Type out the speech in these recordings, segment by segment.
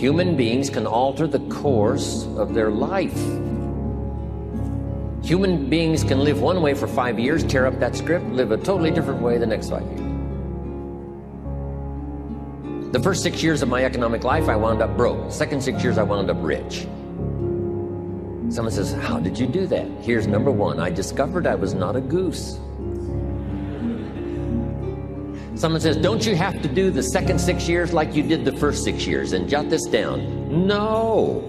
Human beings can alter the course of their life. Human beings can live one way for 5 years, tear up that script, live a totally different way the next 5 years. The first 6 years of my economic life, I wound up broke. Second 6 years, I wound up rich. Someone says, how did you do that? Here's number one. I discovered I was not a goose. Someone says, don't you have to do the second 6 years like you did the first 6 years? And jot this down. No.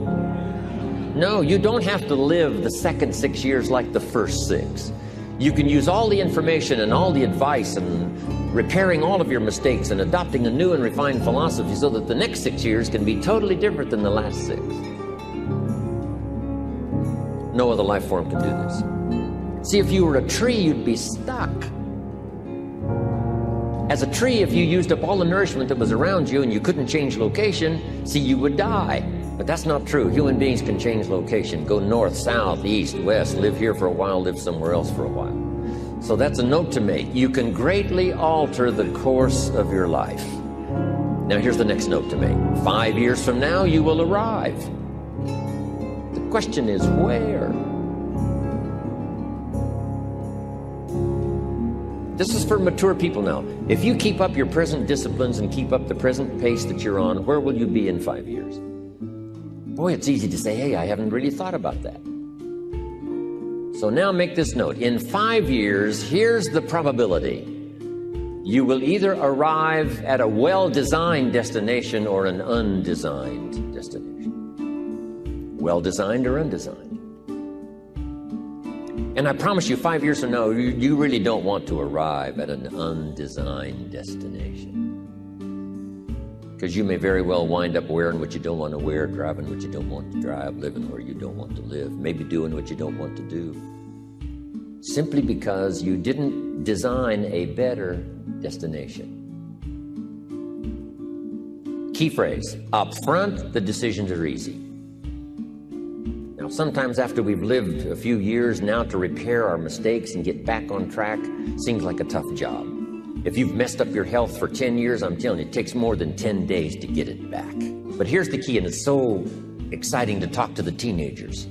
No, you don't have to live the second 6 years like the first 6. You can use all the information and all the advice and repairing all of your mistakes and adopting a new and refined philosophy so that the next 6 years can be totally different than the last 6. No other life form can do this. See, if you were a tree, you'd be stuck. As a tree, if you used up all the nourishment that was around you and you couldn't change location, see, you would die. But that's not true. Human beings can change location, go north, south, east, west, live here for a while, live somewhere else for a while. So that's a note to make. You can greatly alter the course of your life. Now here's the next note to make. 5 years from now, you will arrive. The question is where? This is for mature people now. If you keep up your present disciplines and keep up the present pace that you're on, where will you be in 5 years? Boy, it's easy to say, hey, I haven't really thought about that. So now make this note. In 5 years, here's the probability. You will either arrive at a well-designed destination or an undesigned destination. Well-designed or undesigned. And I promise you, 5 years from now, you really don't want to arrive at an undesigned destination. Because you may very well wind up wearing what you don't want to wear, driving what you don't want to drive, living where you don't want to live, maybe doing what you don't want to do. Simply because you didn't design a better destination. Key phrase, up front, the decisions are easy. Now, sometimes after we've lived a few years now, to repair our mistakes and get back on track seems like a tough job. If you've messed up your health for 10 years, I'm telling you, it takes more than 10 days to get it back. But here's the key, and it's so exciting to talk to the teenagers.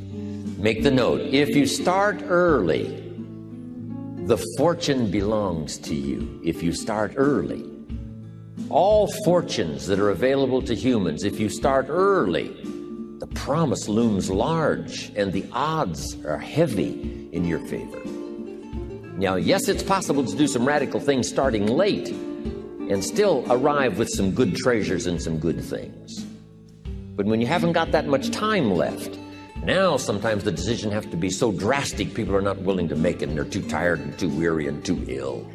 Make the note, if you start early, the fortune belongs to you. If you start early. All fortunes that are available to humans, if you start early, the promise looms large and the odds are heavy in your favor. Now, yes, it's possible to do some radical things starting late and still arrive with some good treasures and some good things. But when you haven't got that much time left, now sometimes the decision has to be so drastic people are not willing to make it and they're too tired and too weary and too ill.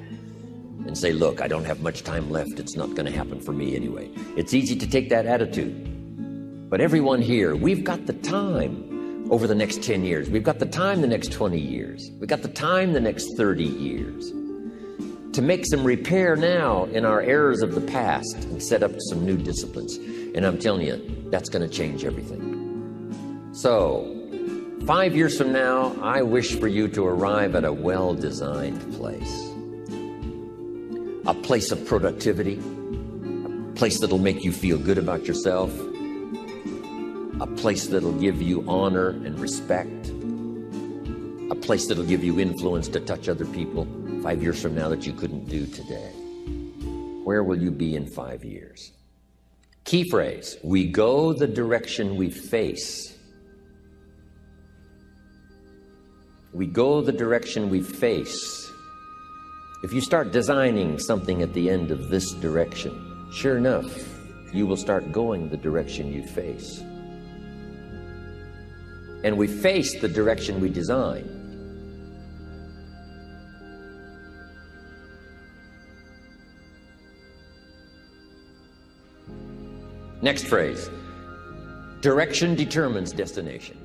And say, look, I don't have much time left. It's not going to happen for me anyway. It's easy to take that attitude. But everyone here, we've got the time over the next 10 years. We've got the time the next 20 years. We've got the time the next 30 years to make some repair now in our errors of the past and set up some new disciplines. And I'm telling you, that's going to change everything. So, 5 years from now, I wish for you to arrive at a well-designed place. A place of productivity, a place that'll make you feel good about yourself, a place that'll give you honor and respect, a place that'll give you influence to touch other people 5 years from now that you couldn't do today. Where will you be in 5 years? Key phrase, we go the direction we face. We go the direction we face. If you start designing something at the end of this direction, sure enough, you will start going the direction you face. And we face the direction we design. Next phrase, direction determines destination.